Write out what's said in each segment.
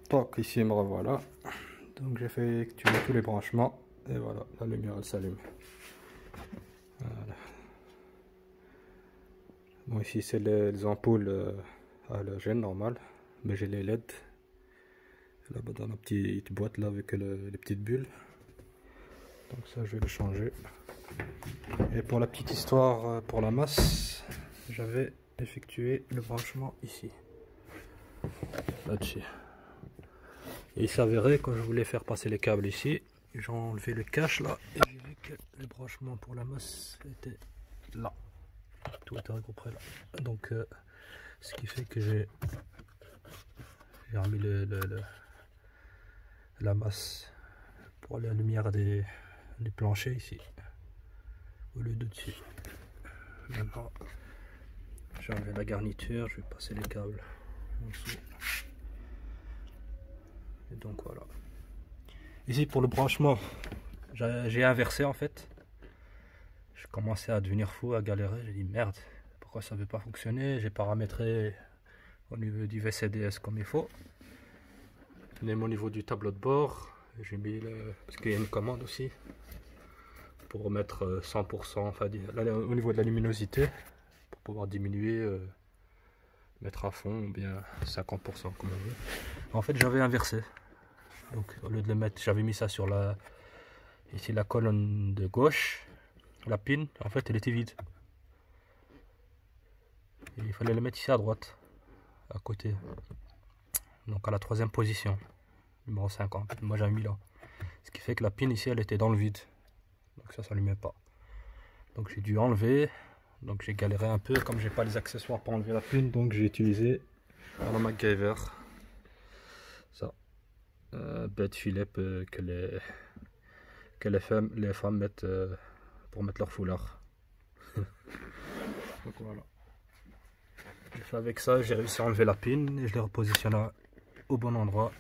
Toc, ici me revoilà. Donc j'ai fait effectuer tous les branchements et voilà, la lumière elle s'allume. Voilà. Bon, ici c'est les ampoules halogènes normales, mais j'ai les LED là-bas dans la petite boîte là avec les petites bulles. Donc ça je vais le changer. Et pour la petite histoire, pour la masse, j'avais effectué le branchement ici, là-dessus. Et il s'avérait quand je voulais faire passer les câbles ici, j'ai enlevé le cache là et j'ai vu que le branchement pour la masse était là. Tout était regroupé là. Donc ce qui fait que j'ai remis la masse pour la lumière des planchers ici au lieu de dessus. Maintenant j'ai enlevé la garniture, je vais passer les câbles en dessous. Et donc voilà. Ici pour le branchement, j'ai inversé en fait. Je commençais à devenir fou, à galérer. J'ai dit merde, pourquoi ça ne veut pas fonctionner? J'ai paramétré au niveau du VCDS comme il faut. Même au niveau du tableau de bord, j'ai mis parce qu'il y a une commande aussi pour mettre 100%, enfin là, au niveau de la luminosité, pour pouvoir diminuer, mettre à fond ou bien 50% comme on veut. En fait j'avais inversé. Donc au lieu de le mettre, j'avais mis ça sur ici la colonne de gauche, la pin, en fait elle était vide. Et il fallait le mettre ici à droite, à côté. Donc à la troisième position, numéro 50. Moi j'avais mis là. Ce qui fait que la pin ici elle était dans le vide. Donc ça s'allumait pas. Donc j'ai dû enlever. Donc j'ai galéré un peu, comme j'ai pas les accessoires pour enlever la pin, donc j'ai utilisé la MacGyver. Ça. Bête filet que les femmes mettent pour mettre leur foulard. Donc voilà. J'ai fait avec ça, j'ai réussi à enlever la pin et je l'ai repositionné au bon endroit.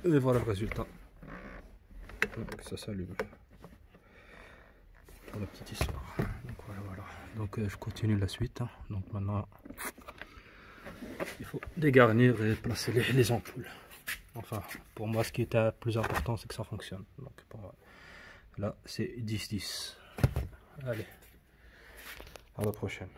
Et voilà le résultat. Donc ça s'allume. Pour la petite histoire. Donc voilà. Donc je continue la suite. Donc maintenant, il faut dégarnir et placer les ampoules. Enfin, pour moi, ce qui est le plus important, c'est que ça fonctionne. Donc, là, c'est 10-10. Allez, à la prochaine.